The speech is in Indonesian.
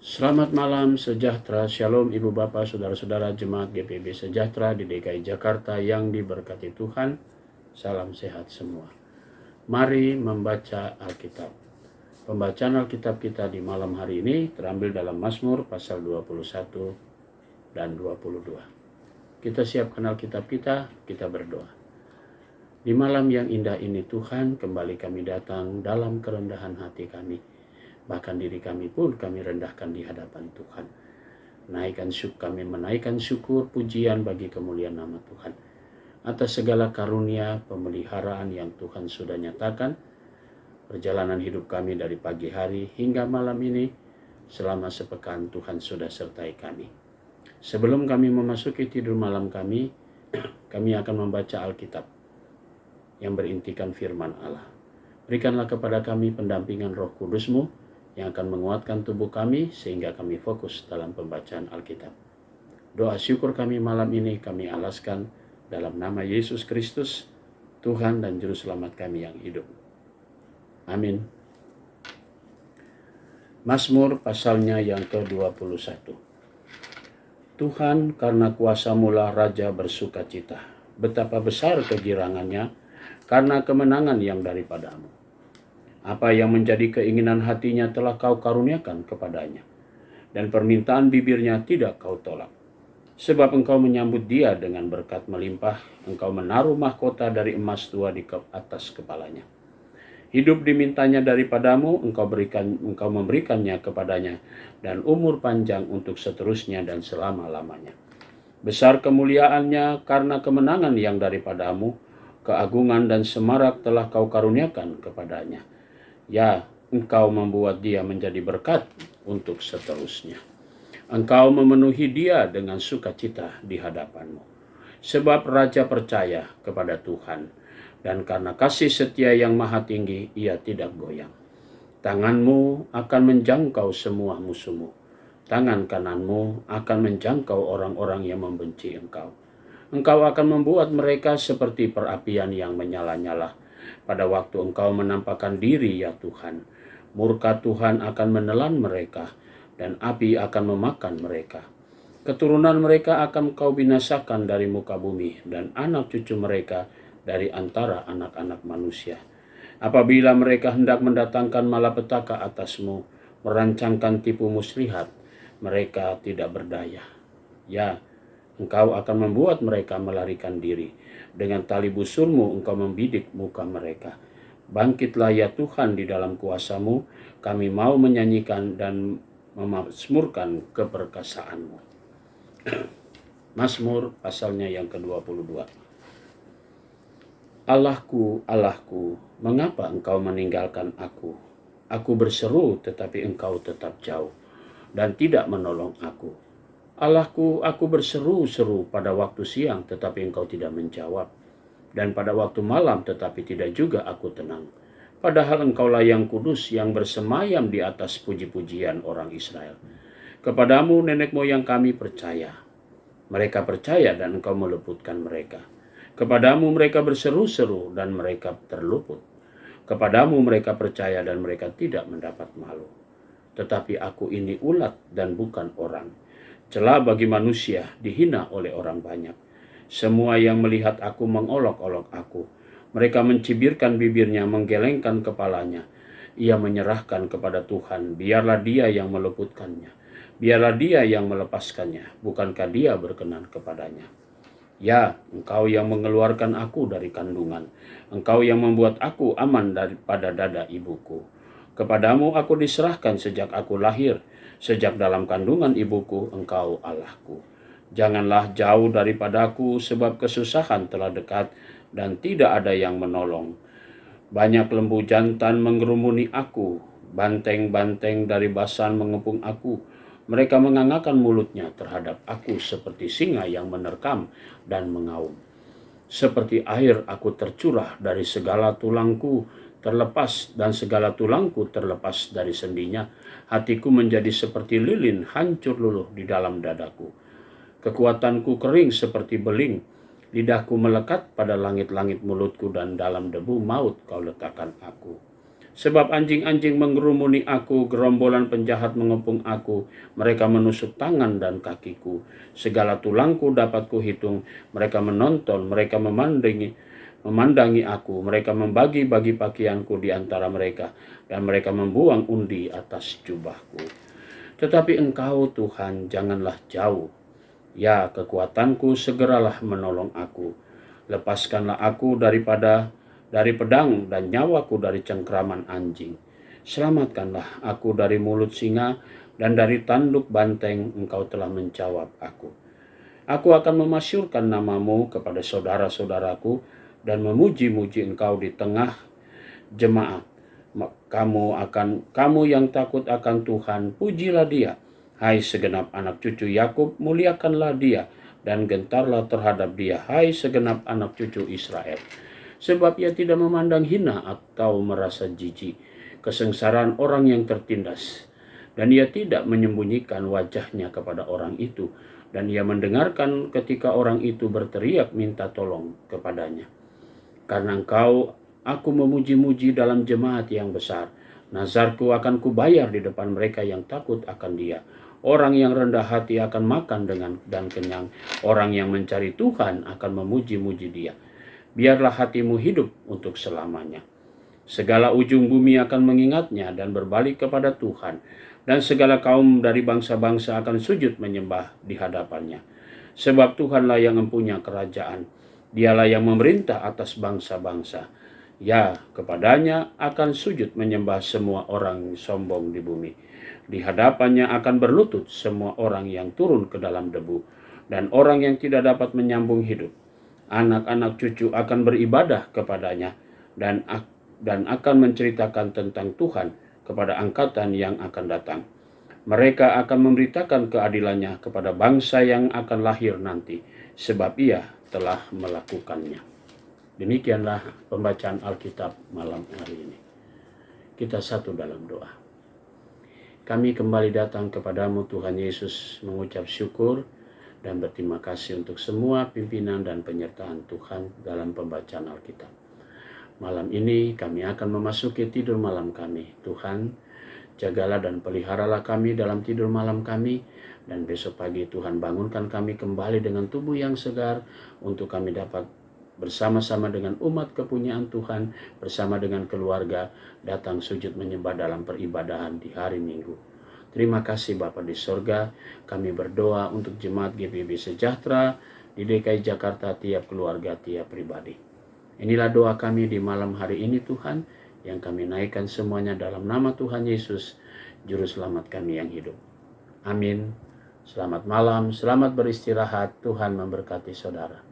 Selamat malam sejahtera, shalom ibu bapak, saudara-saudara jemaat GPB Sejahtera di DKI Jakarta yang diberkati Tuhan. Salam sehat semua. Mari membaca Alkitab. Pembacaan Alkitab kita di malam hari ini terambil dalam Mazmur pasal 21 dan 22. Kita siapkan Alkitab kita berdoa. Di malam yang indah ini Tuhan, kembali kami datang dalam kerendahan hati kami. Bahkan diri kami pun kami rendahkan di hadapan Tuhan. Kami menaikkan syukur pujian bagi kemuliaan nama Tuhan. Atas segala karunia pemeliharaan yang Tuhan sudah nyatakan, perjalanan hidup kami dari pagi hari hingga malam ini, selama sepekan Tuhan sudah sertai kami. Sebelum kami memasuki tidur malam kami akan membaca Alkitab yang berintikan firman Allah. Berikanlah kepada kami pendampingan Roh Kudus-Mu yang akan menguatkan tubuh kami sehingga kami fokus dalam pembacaan Alkitab. Doa syukur kami malam ini kami alaskan dalam nama Yesus Kristus, Tuhan dan Juru Selamat kami yang hidup. Amin. Mazmur pasalnya yang ke-21. Tuhan, karena kuasa-Mu lah Raja bersuka cita. Betapa besar kegirangannya karena kemenangan yang daripada-Mu. Apa yang menjadi keinginan hatinya telah Kau karuniakan kepadanya, dan permintaan bibirnya tidak Kau tolak. Sebab Engkau menyambut dia dengan berkat melimpah, Engkau menaruh mahkota dari emas tua di atas kepalanya. Hidup dimintanya daripada-Mu, Engkau memberikannya kepadanya, dan umur panjang untuk seterusnya dan selama-lamanya. Besar kemuliaannya karena kemenangan yang daripada-Mu, keagungan dan semarak telah Kau karuniakan kepadanya. Ya, Engkau membuat dia menjadi berkat untuk seterusnya. Engkau memenuhi dia dengan sukacita di hadapan-Mu. Sebab Raja percaya kepada Tuhan, dan karena kasih setia yang maha tinggi, ia tidak goyang. Tangan-Mu akan menjangkau semua musuh-Mu. Tangan kanan-Mu akan menjangkau orang-orang yang membenci Engkau. Engkau akan membuat mereka seperti perapian yang menyala-nyala. Pada waktu Engkau menampakkan diri, ya Tuhan, murka Tuhan akan menelan mereka, dan api akan memakan mereka. Keturunan mereka akan Kau binasakan dari muka bumi, dan anak cucu mereka dari antara anak-anak manusia. Apabila mereka hendak mendatangkan malapetaka atas-Mu, merancangkan tipu muslihat, mereka tidak berdaya. Ya, Engkau akan membuat mereka melarikan diri. Dengan tali busur-Mu Engkau membidik muka mereka. Bangkitlah ya Tuhan di dalam kuasa-Mu, kami mau menyanyikan dan memazmurkan keperkasaan-Mu. Mazmur pasalnya yang ke-22. Allahku, Allahku, mengapa Engkau meninggalkan aku? Aku berseru tetapi Engkau tetap jauh dan tidak menolong aku. Allahku, aku berseru-seru pada waktu siang, tetapi Engkau tidak menjawab. Dan pada waktu malam, tetapi tidak juga aku tenang. Padahal Engkaulah yang kudus, yang bersemayam di atas puji-pujian orang Israel. Kepadamu nenek moyang kami percaya. Mereka percaya dan Engkau meluputkan mereka. Kepadamu mereka berseru-seru dan mereka terluput. Kepadamu mereka percaya dan mereka tidak mendapat malu. Tetapi aku ini ulat dan bukan orang. Celah bagi manusia, dihina oleh orang banyak. Semua yang melihat aku mengolok-olok aku. Mereka mencibirkan bibirnya, menggelengkan kepalanya. Ia menyerahkan kepada Tuhan, biarlah dia yang meluputkannya. Biarlah dia yang melepaskannya, bukankah dia berkenan kepadanya. Ya, Engkau yang mengeluarkan aku dari kandungan. Engkau yang membuat aku aman daripada dada ibuku. Kepadamu aku diserahkan sejak aku lahir. Sejak dalam kandungan ibuku, Engkau Allahku. Janganlah jauh daripadaku, sebab kesusahan telah dekat dan tidak ada yang menolong. Banyak lembu jantan mengerumuni aku, banteng-banteng dari Basan mengepung aku. Mereka mengangakkan mulutnya terhadap aku seperti singa yang menerkam dan mengaum. Seperti air aku tercurah dari segala tulangku terlepas dan segala tulangku terlepas dari sendinya. Hatiku menjadi seperti lilin hancur luluh di dalam dadaku. Kekuatanku kering seperti beling. Lidahku melekat pada langit-langit mulutku dan dalam debu maut Kau letakkan aku. Sebab anjing-anjing mengerumuni aku, gerombolan penjahat mengepung aku, mereka menusuk tangan dan kakiku. Segala tulangku dapat kuhitung, mereka menonton, mereka memandangi aku, mereka membagi-bagi pakaianku di antara mereka, dan mereka membuang undi atas jubahku. Tetapi Engkau Tuhan janganlah jauh, ya kekuatanku segeralah menolong aku. Lepaskanlah aku dari pedang dan nyawaku dari cengkraman anjing. Selamatkanlah aku dari mulut singa dan dari tanduk banteng. Engkau telah menjawab aku. Aku akan memasyurkan namamu kepada saudara-saudaraku dan memuji-muji Engkau di tengah jemaat. Kamu yang takut akan Tuhan, pujilah Dia. Hai segenap anak cucu Yakub, muliakanlah Dia dan gentarlah terhadap Dia, hai segenap anak cucu Israel. Sebab Ia tidak memandang hina atau merasa jijik kesengsaraan orang yang tertindas, dan Ia tidak menyembunyikan wajahnya kepada orang itu, dan Ia mendengarkan ketika orang itu berteriak minta tolong kepadanya. Karena Engkau, aku memuji-muji dalam jemaat yang besar. Nazarku akan kubayar di depan mereka yang takut akan Dia. Orang yang rendah hati akan makan dan kenyang. Orang yang mencari Tuhan akan memuji-muji Dia. Biarlah hatimu hidup untuk selamanya. Segala ujung bumi akan mengingatnya dan berbalik kepada Tuhan. Dan segala kaum dari bangsa-bangsa akan sujud menyembah di hadapannya. Sebab Tuhanlah yang mempunyai kerajaan. Dialah yang memerintah atas bangsa-bangsa. Ya, kepadanya akan sujud menyembah semua orang sombong di bumi. Di hadapannya akan berlutut semua orang yang turun ke dalam debu, dan orang yang tidak dapat menyambung hidup. Anak-anak cucu akan beribadah kepadanya, dan akan menceritakan tentang Tuhan kepada angkatan yang akan datang. Mereka akan memberitakan keadilannya kepada bangsa yang akan lahir nanti, sebab Ia telah melakukannya. Demikianlah pembacaan Alkitab malam hari ini. Kita satu dalam doa. Kami kembali datang kepadamu Tuhan Yesus, mengucap syukur dan berterima kasih untuk semua pimpinan dan penyertaan Tuhan dalam pembacaan Alkitab. Malam ini kami akan memasuki tidur malam kami. Tuhan, jagalah dan peliharalah kami dalam tidur malam kami, dan besok pagi Tuhan bangunkan kami kembali dengan tubuh yang segar untuk kami dapat bersama-sama dengan umat kepunyaan Tuhan, bersama dengan keluarga, datang sujud menyembah dalam peribadahan di hari Minggu. Terima kasih Bapa di sorga. Kami berdoa untuk jemaat GPIB Sejahtera di DKI Jakarta, tiap keluarga, tiap pribadi. Inilah doa kami di malam hari ini Tuhan, yang kami naikkan semuanya dalam nama Tuhan Yesus, Juru Selamat kami yang hidup. Amin. Selamat malam, selamat beristirahat. Tuhan memberkati saudara.